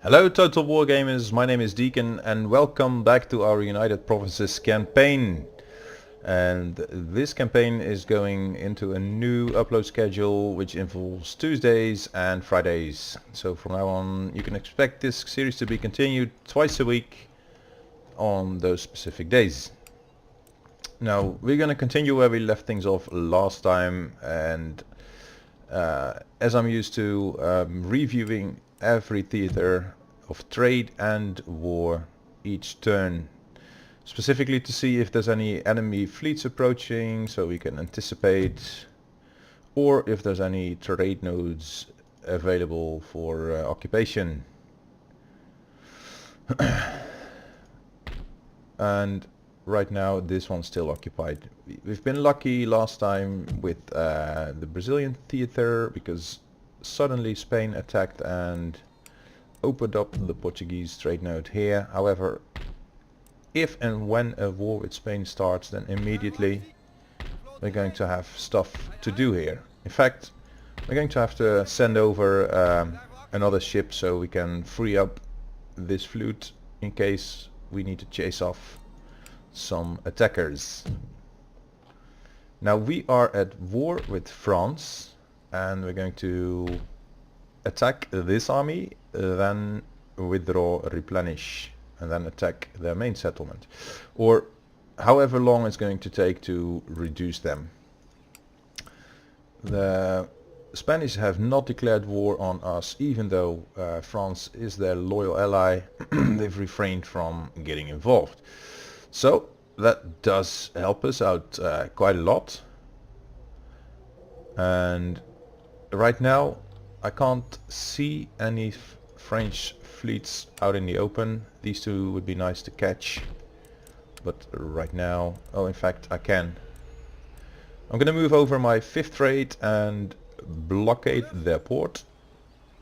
Hello Total War gamers, my name is Deacon and welcome back to our United Provinces campaign. And this campaign is going into a new upload schedule which involves Tuesdays and Fridays. So from now on you can expect this series to be continued twice a week on those specific days. Now we're going to continue where we left things off last time, and as I'm used to, reviewing every theater of trade and war each turn, specifically to see if there's any enemy fleets approaching so we can anticipate, or if there's any trade nodes available for occupation. And right now this one's still occupied. We've been lucky last time with the Brazilian theater, because suddenly Spain attacked and opened up the Portuguese trade node here. However, if and when a war with Spain starts, then immediately we're going to have stuff to do here. In fact, we're going to have to send over another ship so we can free up this fleet in case we need to chase off some attackers. Now we are at war with France, and we're going to attack this army, then withdraw, replenish, and then attack their main settlement, or however long it's going to take to reduce them. The Spanish have not declared war on us, even though France is their loyal ally. They've refrained from getting involved. So that does help us out quite a lot. And right now I can't see any French fleets out in the open. These two would be nice to catch, but right now, oh, in fact I can. I'm gonna move over my 5th rate and blockade their port.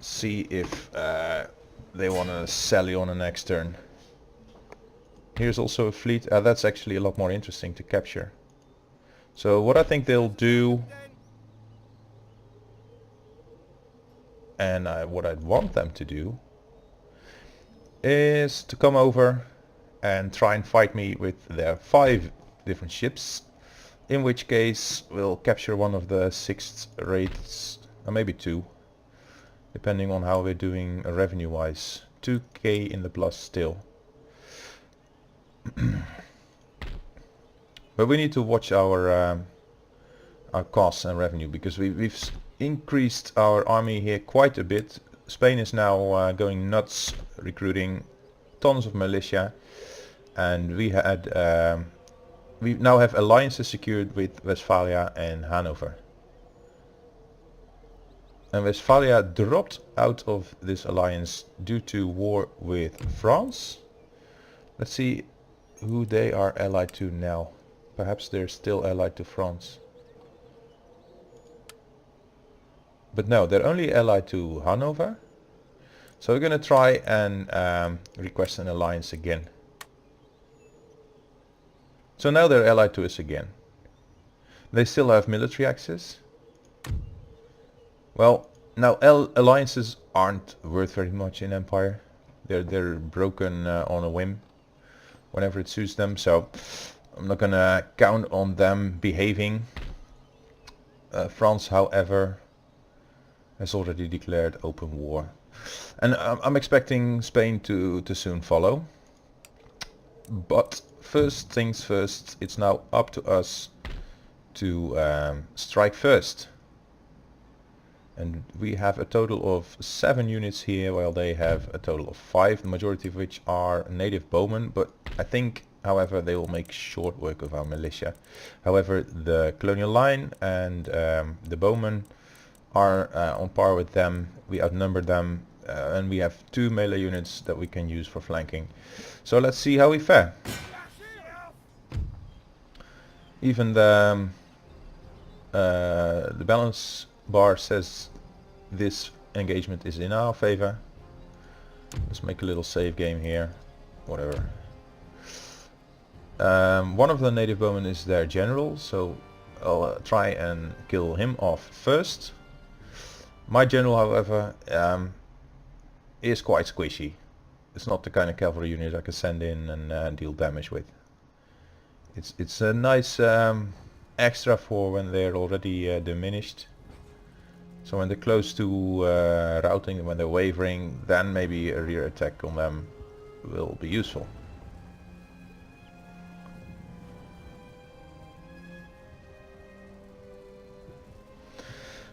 See if they wanna sally on the next turn. Here's also a fleet. That's actually a lot more interesting to capture. So what I think they'll do, and what I'd want them to do, is to come over and try and fight me with their 5 different ships, in which case we'll capture one of the 6th rates, or maybe 2, depending on how we're doing revenue wise. 2k in the plus still. But we need to watch our costs and revenue, because we've increased our army here quite a bit. Spain is now going nuts, recruiting tons of militia, and we now have alliances secured with Westphalia and Hanover. And Westphalia dropped out of this alliance due to war with France. Let's see who they are allied to now. Perhaps they're still allied to France. But no, they're only allied to Hanover. So we're going to try and request an alliance again. So now they're allied to us again. They still have military access. Well, now alliances aren't worth very much in Empire. They're broken on a whim, whenever it suits them. So I'm not going to count on them behaving. France, however, has already declared open war, and I'm expecting Spain to soon follow. But first things first, it's now up to us to strike first. And we have a total of 7 units here, while they have a total of 5, the majority of which are native bowmen. But I think, however, they will make short work of our militia. However, the colonial line and the bowmen are on par with them. We outnumber them, and we have 2 melee units that we can use for flanking. So let's see how we fare. Even the balance bar says this engagement is in our favor. Let's make a little save game here. Whatever. One of the native bowmen is their general, so I'll try and kill him off first. My general, however, is quite squishy. It's not the kind of cavalry unit I can send in and deal damage with. It's a nice extra for when they're already diminished. So when they're close to routing, when they're wavering, then maybe a rear attack on them will be useful.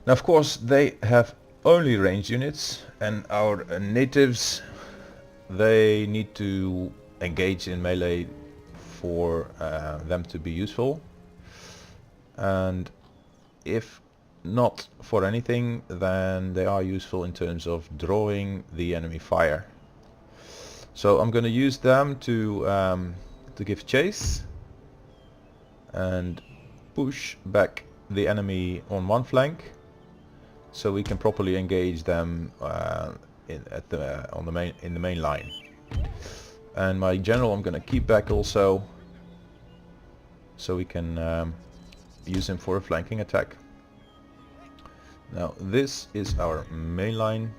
Now of course they have only ranged units, and our natives, they need to engage in melee for them to be useful, and if not for anything, then they are useful in terms of drawing the enemy fire. So I'm going to use them to give chase and push back the enemy on one flank, so we can properly engage them in the main line. And my general I'm going to keep back also, so we can use him for a flanking attack. Now this is our main line,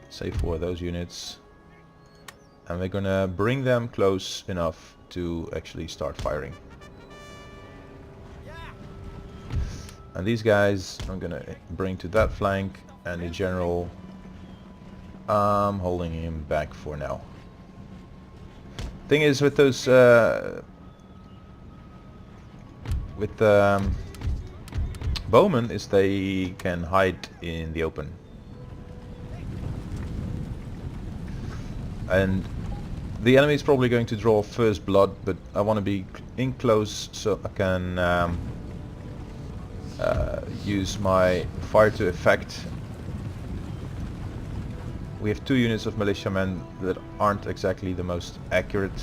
save for those units, and we're gonna bring them close enough to actually start firing. And these guys I'm gonna bring to that flank, and the general, I'm holding him back for now. Thing is with those bowmen is they can hide in the open, and the enemy is probably going to draw first blood, but I want to be in close so I can use my fire to effect. We have 2 units of militiamen that aren't exactly the most accurate,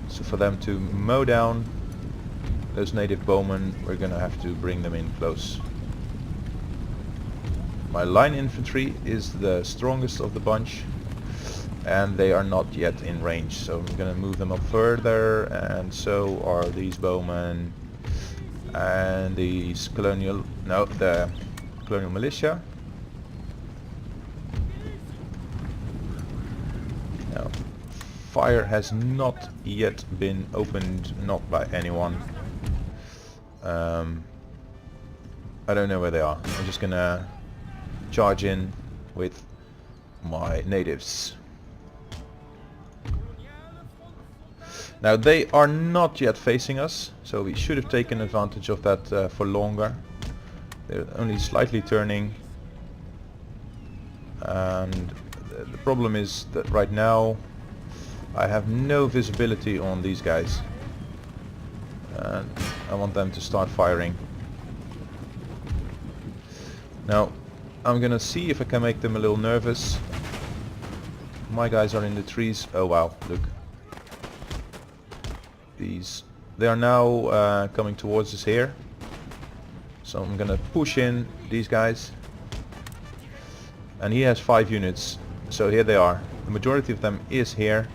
so for them to mow down those native bowmen, we're gonna have to bring them in close. My line infantry is the strongest of the bunch, and they are not yet in range, so I'm gonna move them up further, and so are these bowmen and these the colonial militia. Now, fire has not yet been opened, not by anyone. I don't know where they are. I'm just gonna charge in with my natives. Now they are not yet facing us, so we should have taken advantage of that for longer. They're only slightly turning, and the problem is that right now I have no visibility on these guys, and I want them to start firing. Now I'm gonna see if I can make them a little nervous. My guys are in the trees. Oh wow, look. They are now coming towards us here. So I'm gonna push in these guys. And he has 5 units. So here they are. The majority of them is here.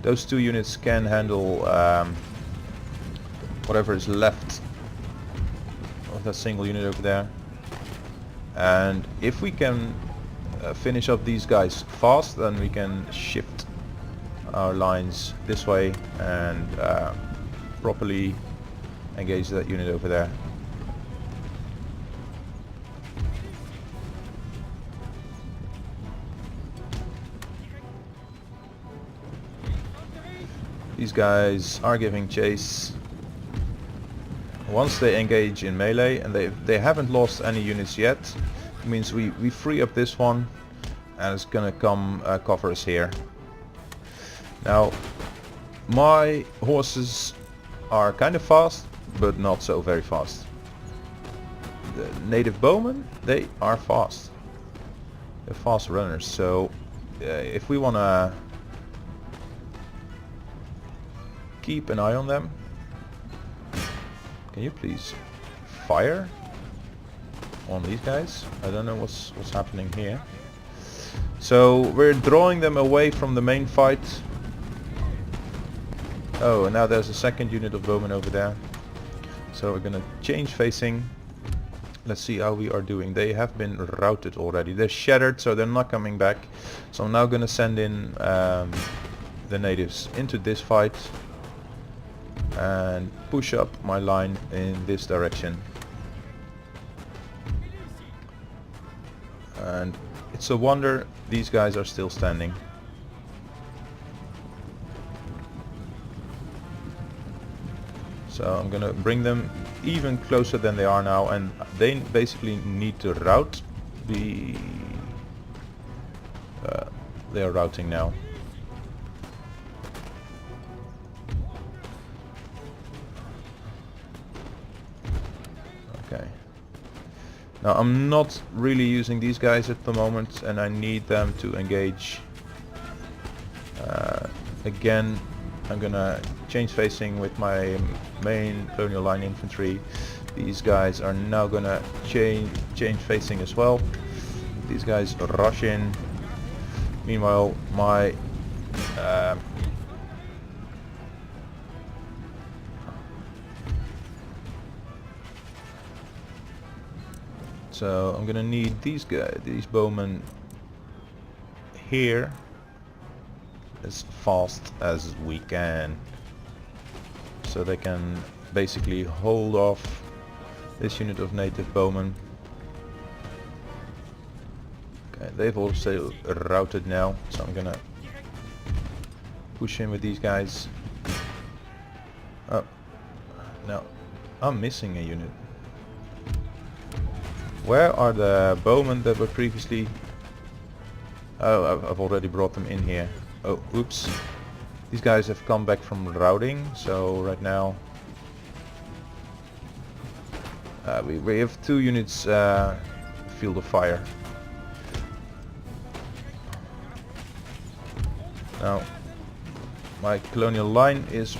Those 2 units can handle whatever is left of that single unit over there. And if we can finish up these guys fast, then we can shift our lines this way and properly engage that unit over there. These guys are giving chase. Once they engage in melee, and they haven't lost any units yet, it means we free up this one, and it's gonna come cover us here. Now my horses are kind of fast, but not so very fast. The native bowmen, they are fast. They're fast runners, so if we wanna keep an eye on them, can you please fire on these guys? I don't know what's happening here. So we're drawing them away from the main fight. Oh, and now there's a second unit of bowmen over there. So we're gonna change facing let's see how we are doing. They have been routed already. They're shattered, so they're not coming back. So I'm now gonna send in the natives into this fight and push up my line in this direction. And it's a wonder these guys are still standing. So I'm gonna bring them even closer than they are now, and they basically need to route. They are routing now. Okay. Now I'm not really using these guys at the moment, and I need them to engage. Again, I'm gonna change facing with my main colonial line infantry. These guys are now gonna change facing as well. These guys rush in. Meanwhile, my so I'm gonna need these bowmen here as fast as we can, so they can basically hold off this unit of native bowmen. Okay, they've also routed now, so I'm gonna push in with these guys. Oh, no, I'm missing a unit. Where are the bowmen that were previously... Oh, I've already brought them in here. Oh, oops. These guys have come back from routing, so right now we have 2 units field of fire. Now my colonial line is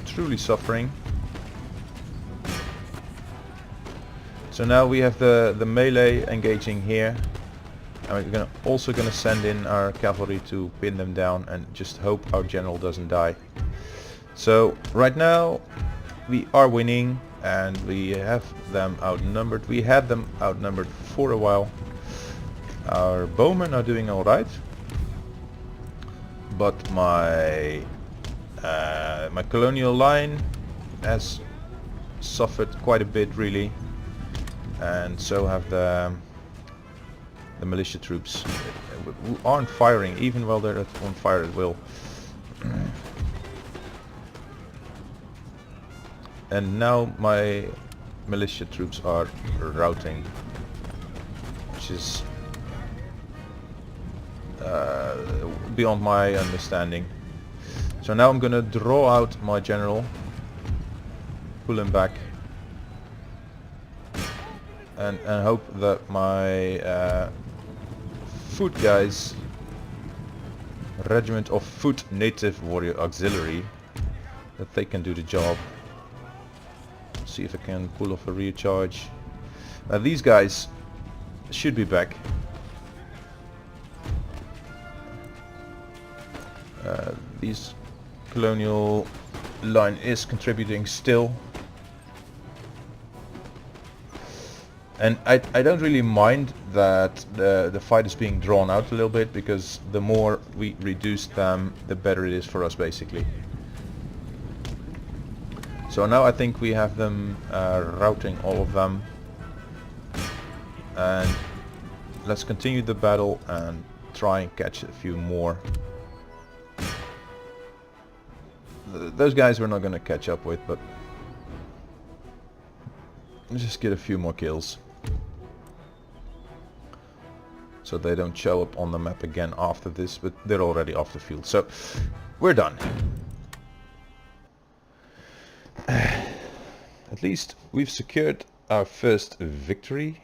truly suffering. So now we have the melee engaging here, and we're also gonna send in our cavalry to pin them down and just hope our general doesn't die. So right now we are winning, and we have them outnumbered. We had them outnumbered for a while. Our bowmen are doing alright, but my my colonial line has suffered quite a bit really, and so have the militia troops, who aren't firing even while they're on fire at will. And now my militia troops are routing, which is beyond my understanding. So now I'm gonna draw out my general, pull him back, and hope that my foot guys, regiment of foot native warrior auxiliary, that they can do the job. See if I can pull off a rear charge. These guys should be back. These colonial line is contributing still, and I don't really mind that the fight is being drawn out a little bit, because the more we reduce them, the better it is for us basically. So now I think we have them routing all of them, and let's continue the battle and try and catch a few more. Those guys we're not going to catch up with, but let's just get a few more kills so they don't show up on the map again after this, but they're already off the field, so we're done. At least we've secured our first victory,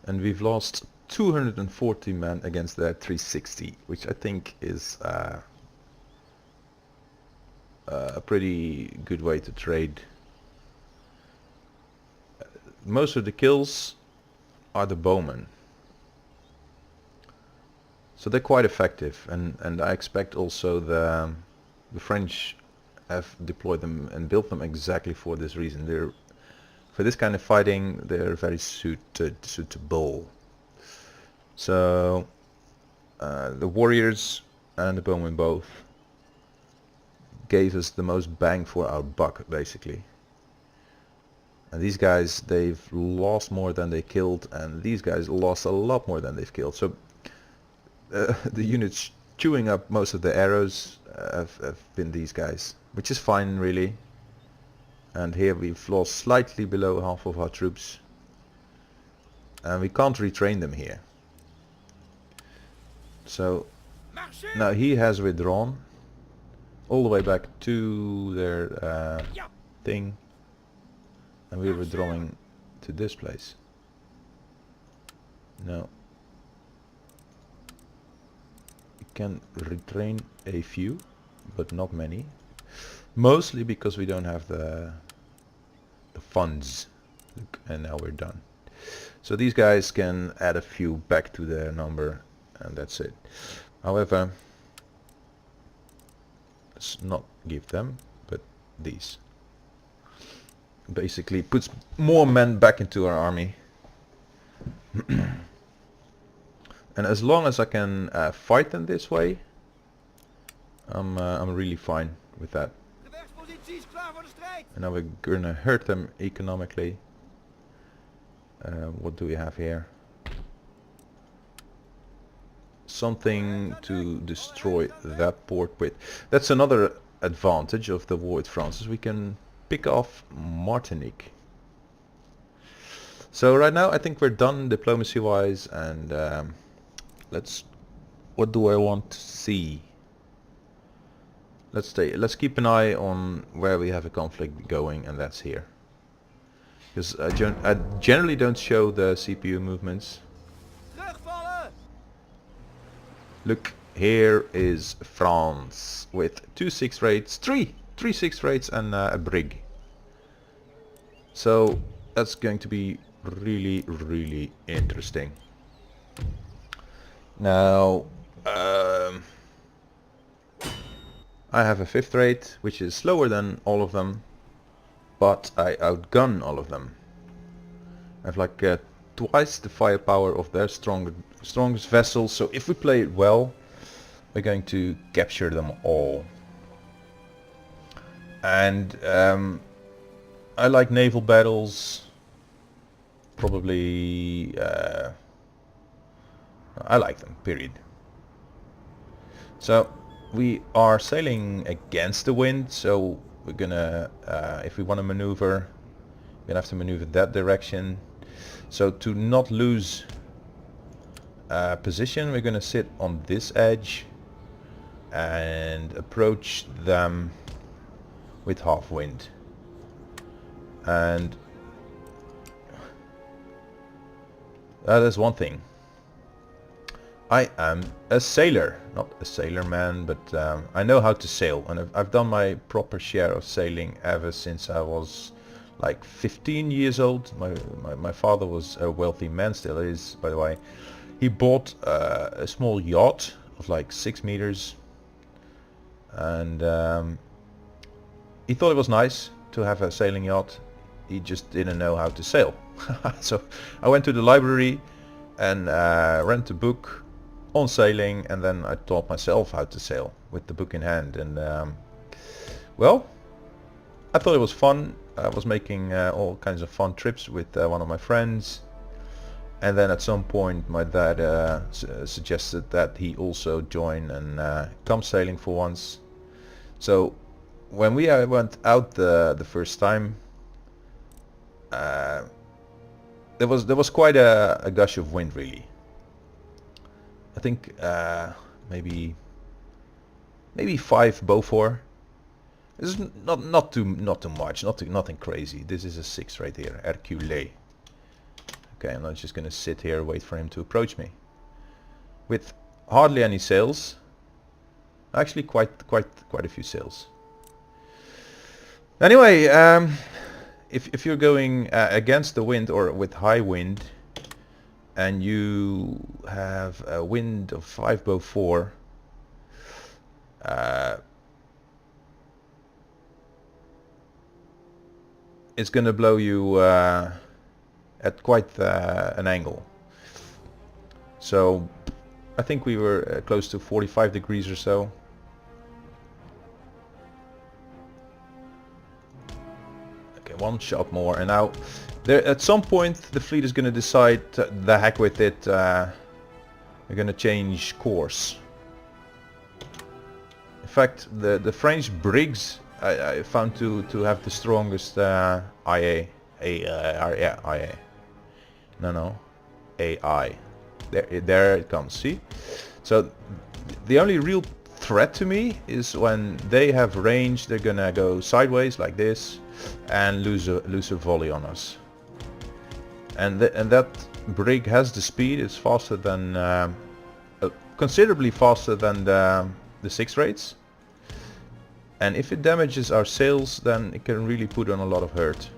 and we've lost 240 men against their 360, which I think is a pretty good way to trade. Most of the kills are the bowmen, so they're quite effective, and I expect also the French have deployed them and built them exactly for this reason. They're for this kind of fighting, they're very suitable. So the warriors and the bowmen both gave us the most bang for our buck, basically. And these guys, they've lost more than they killed, and these guys lost a lot more than they've killed. So the units chewing up most of the arrows have been these guys, which is fine, really. And here we've lost slightly below half of our troops, and we can't retrain them here. So now he has withdrawn all the way back to their thing, and we're withdrawing to this place. Now we can retrain a few, but not many, mostly because we don't have the funds. Look, and now we're done. So these guys can add a few back to their number, and that's it. However, let's not give them, but these. Basically puts more men back into our army. And as long as I can fight them this way, I'm really fine with that. And now we're gonna hurt them economically. What do we have here? Something to destroy that port with. That's another advantage of the war with France, is we can pick off Martinique. So right now I think we're done diplomacy wise, and what do I want to see? Let's keep an eye on where we have a conflict going, and that's here. Because I generally don't show the CPU movements. Look, here is France with 2 6 rates, 3 6 rates and a brig. So that's going to be really, really interesting. Now I have a 5th rate, which is slower than all of them, but I outgun all of them. I have like twice the firepower of their strongest vessels, so if we play it well, we're going to capture them all. And I like naval battles. Probably I like them, period. So we are sailing against the wind, so we're gonna if we want to maneuver, we're gonna have to maneuver that direction. So to not lose position, we're gonna sit on this edge and approach them with half wind. And that is one thing. I am a sailor, not a sailor man, but I know how to sail, and I've done my proper share of sailing ever since I was like 15 years old. My father was a wealthy man, still is, by the way. He bought a small yacht of like 6 meters, and he thought it was nice to have a sailing yacht. He just didn't know how to sail. So I went to the library and read a book on sailing, and then I taught myself how to sail with the book in hand. And well, I thought it was fun. I was making all kinds of fun trips with one of my friends, and then at some point my dad suggested that he also join and come sailing for once. So when we went out the first time, there was quite a gush of wind, really. I think maybe 5 Beaufort. This is not too much, nothing crazy. This is a 6 right here, Hercule. Okay, I'm not just gonna sit here wait for him to approach me. With hardly any sails. Actually, quite a few sails. Anyway, if you're going against the wind or with high wind, and you have a wind of 5 Beaufort, it's gonna blow you at quite an angle. So I think we were close to 45 degrees or so. Okay, one shot more, and now there at some point the fleet is gonna decide the heck with it. We're gonna change course. In fact, the French brigs I found to have the strongest IA. Yeah, IA. No, AI. There it comes. See, so the only real threat to me is when they have range. They're gonna go sideways like this and lose a volley on us. And that brig has the speed. It's faster than considerably faster than the 6 rates. And if it damages our sails, then it can really put on a lot of hurt.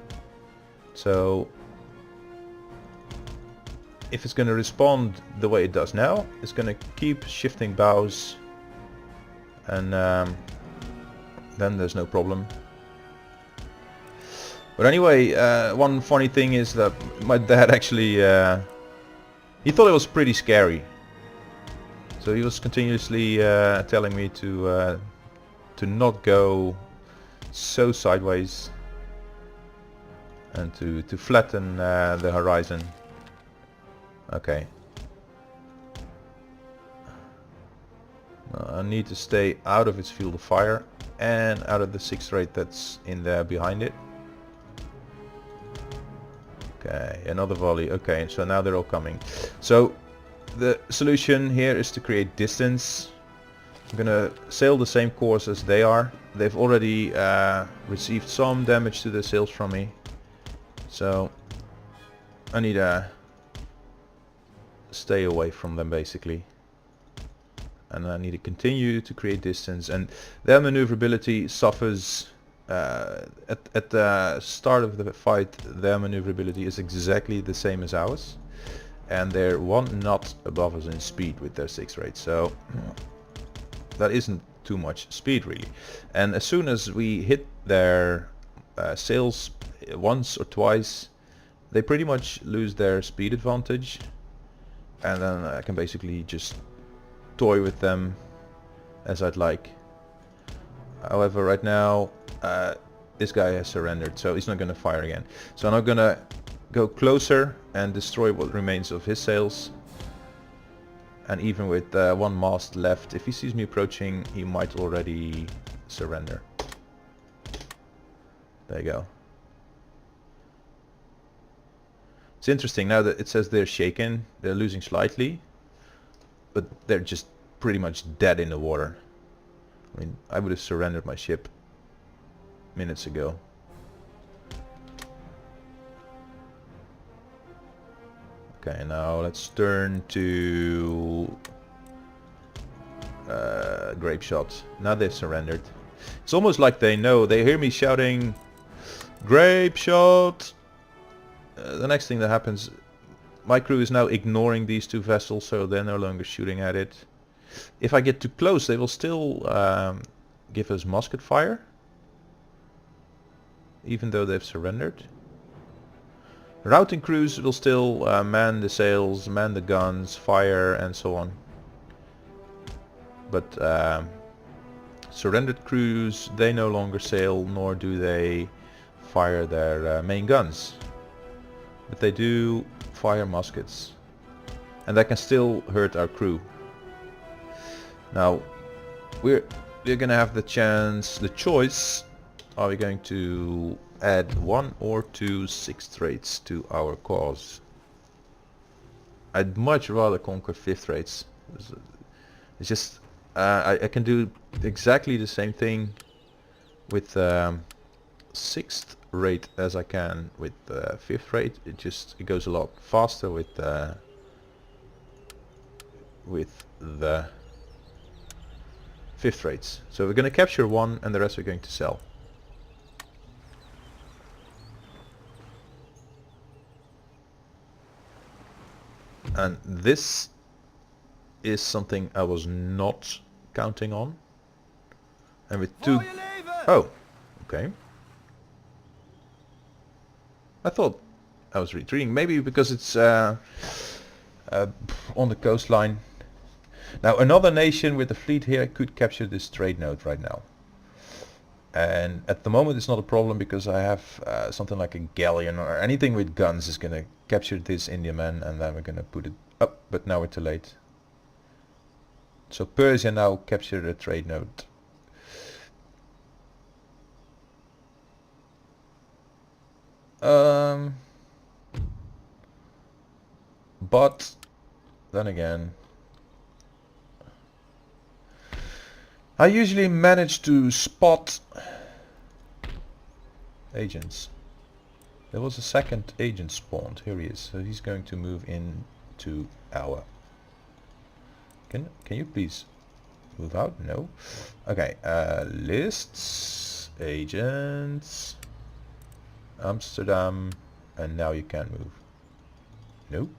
So if it's going to respond the way it does now, it's going to keep shifting bows, and then there's no problem. But anyway, one funny thing is that my dad actually he thought it was pretty scary, so he was continuously telling me to not go so sideways and to flatten the horizon. Okay. I need to stay out of its field of fire and out of the 6 rate that's in there behind it. Okay, another volley. Okay, so now they're all coming. So the solution here is to create distance. I'm gonna sail the same course as they are. They've already received some damage to their sails from me, so I need to stay away from them basically, and I need to continue to create distance. And their maneuverability suffers at the start of the fight. Their maneuverability is exactly the same as ours, and they're 1 knot above us in speed with their 6 rate, so that isn't too much speed really. And as soon as we hit their sails once or twice, they pretty much lose their speed advantage, and then I can basically just toy with them as I'd like. However, right now this guy has surrendered, so he's not going to fire again. So I'm not going to go closer and destroy what remains of his sails. And even with 1 mast left, if he sees me approaching, he might already surrender. There you go. It's interesting now that it says they're shaken. They're losing slightly, but they're just pretty much dead in the water. I mean, I would have surrendered my ship minutes ago. Okay, now let's turn to grape shot. Now they've surrendered. It's almost like they know. They hear me shouting, "Grape shot!" The next thing that happens, my crew is now ignoring these 2 vessels, so they're no longer shooting at it. If I get too close, they will still give us musket fire, even though they've surrendered. Routing crews will still man the sails, man the guns, fire, and so on. But surrendered crews, they no longer sail, nor do they fire their main guns. But they do fire muskets, and that can still hurt our crew. Now we're gonna have the choice. Are we going to add 1 or 2 6th rates to our cause? I'd much rather conquer 5th rates. It's just I can do exactly the same thing with 6th rate as I can with 5th rate. It goes a lot faster with the 5th rates. So we're going to capture 1 and the rest we're going to sell. And this is something I was not counting on. And with 2... Oh, okay. I thought I was retreating. Maybe because it's on the coastline. Now another nation with a fleet here could capture this trade node right now. And at the moment it's not a problem because I have something like a galleon or anything with guns is going to capture this Indiaman, and then we're going to put it up, but now we're too late. So Persia now captured a trade node. But then again, I usually manage to spot agents. There was a second agent spawned. Here he is. So he's going to move into our... Can you please move out? No. Okay. Lists, agents, Amsterdam, and now you can move. No.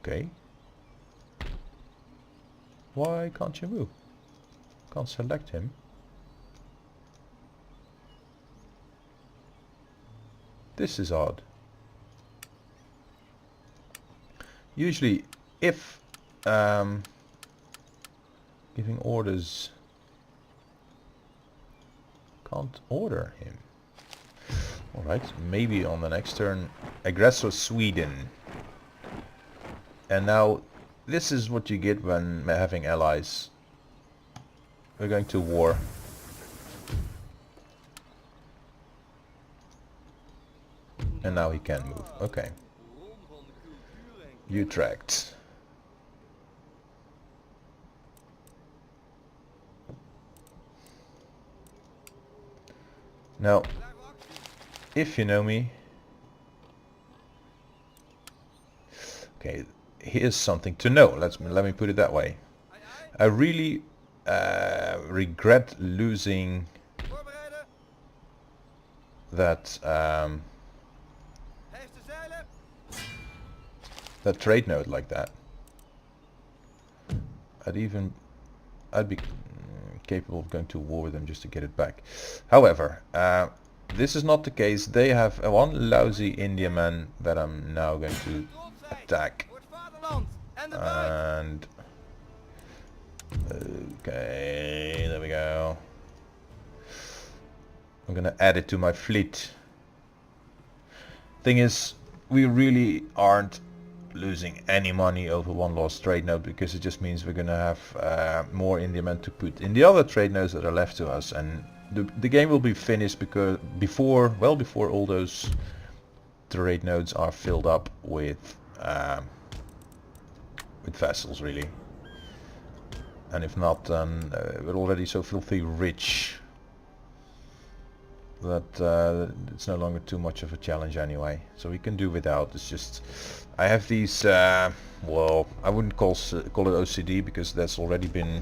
Okay. Why can't you move? Can't select him. This is odd. Usually if giving orders, can't order him. Alright, maybe on the next turn aggressor Sweden. And now this is what you get when having allies. We're going to war. And now he can move. Okay. Utrecht. Now, if you know me... Okay, here's something to know. Let me put it that way. I really regret losing that that trade node like that. I'd be capable of going to war with them just to get it back. However, this is not the case. They have one lousy Indiaman that I'm now going to attack. And okay, there we go. I'm gonna add it to my fleet. Thing is, we really aren't losing any money over one lost trade node, because it just means we're gonna have more Indiamen to put in the other trade nodes that are left to us, and the game will be finished because before all those trade nodes are filled up with vessels, really. And if not, then we're already so filthy rich that it's no longer too much of a challenge anyway. So we can do without. It's just I have these well, I wouldn't call it OCD, because that's already been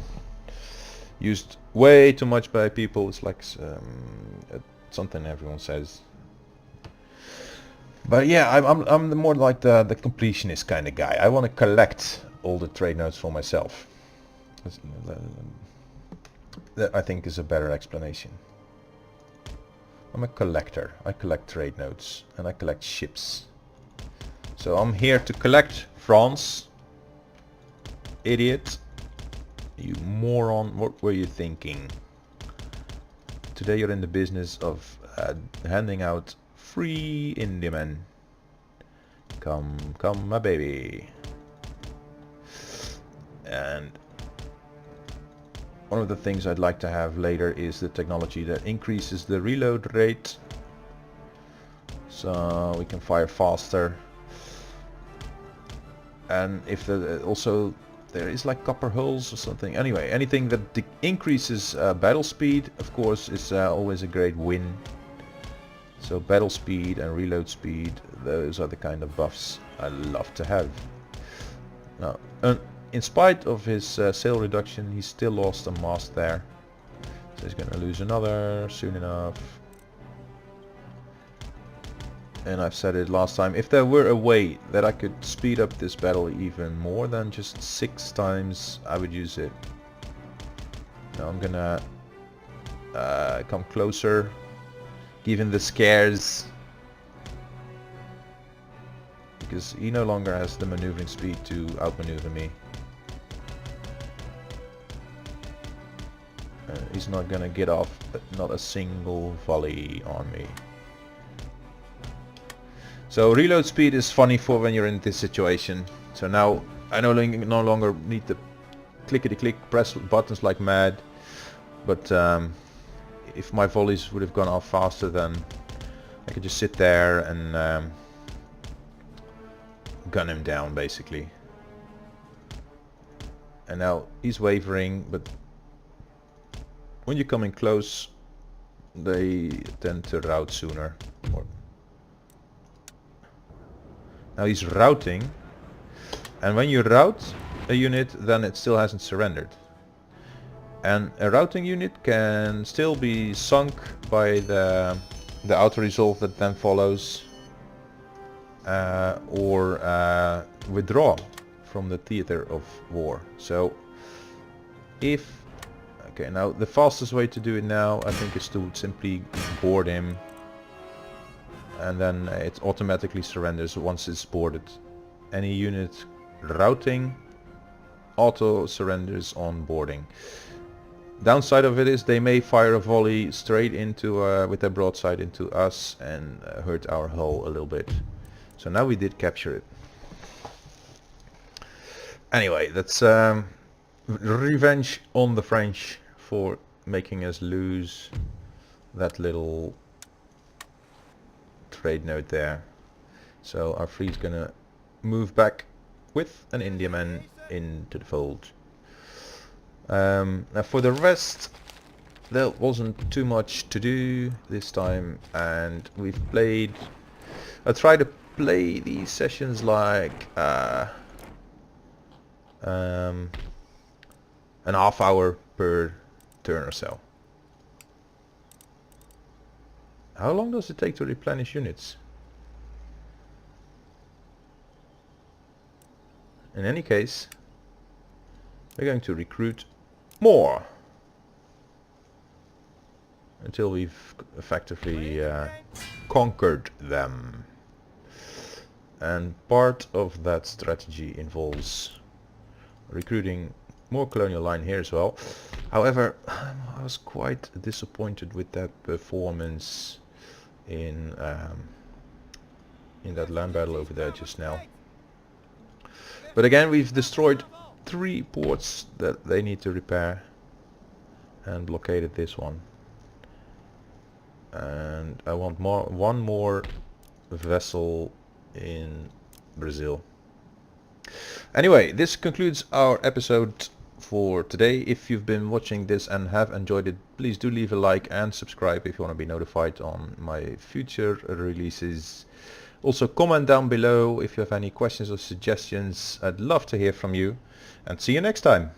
used way too much by people. It's like something everyone says. But yeah, I'm more like the completionist kind of guy. I want to collect all the trade nodes for myself. That I think is a better explanation. I'm a collector. I collect trade nodes and I collect ships. So I'm here to collect France. Idiot. You moron. What were you thinking? Today you're in the business of handing out free Indiamen. Come, my baby. And one of the things I'd like to have later is the technology that increases the reload rate, so we can fire faster. And if also there is like copper hulls or something. Anyway, anything that increases battle speed, of course, is always a great win. So battle speed and reload speed, those are the kind of buffs I love to have. Now, in spite of his sail reduction, he still lost a mast there. So he's gonna lose another soon enough. And I've said it last time, if there were a way that I could speed up this battle even more than just 6 times, I would use it. Now I'm gonna come closer, given the scares, because he no longer has the maneuvering speed to outmaneuver me. He's not gonna get off not a single volley on me. So reload speed is funny for when you're in this situation. So now I no longer need to clickety-click press buttons like mad, but if my volleys would have gone off faster, then I could just sit there and gun him down basically. And now he's wavering, but when you come in close they tend to rout sooner. Now he's routing, and when you rout a unit then it still hasn't surrendered. And a routing unit can still be sunk by the auto resolve that then follows, or withdraw from the theater of war. So if okay, now the fastest way to do it now I think is to simply board him, and then it automatically surrenders once it's boarded. Any unit routing auto surrenders on boarding. Downside of it is they may fire a volley straight into with their broadside into us and hurt our hull a little bit. So now we did capture it. Anyway, that's revenge on the French for making us lose that little trade node there. So our fleet's gonna move back with an Indiaman into the fold. Now for the rest, there wasn't too much to do this time, and we've played, I try to play these sessions like an half hour per turn or so. How long does it take to replenish units? In any case, we're going to recruit more until we've effectively conquered them. And part of that strategy involves recruiting more colonial line here as well. However, I was quite disappointed with that performance in that land battle over there just now. But again, we've destroyed 3 ports that they need to repair and blockaded this one. And I want one more vessel in Brazil. Anyway, this concludes our episode for today. If you've been watching this and have enjoyed it, please do leave a like and subscribe if you want to be notified on my future releases. Also comment down below if you have any questions or suggestions. I'd love to hear from you, and see you next time.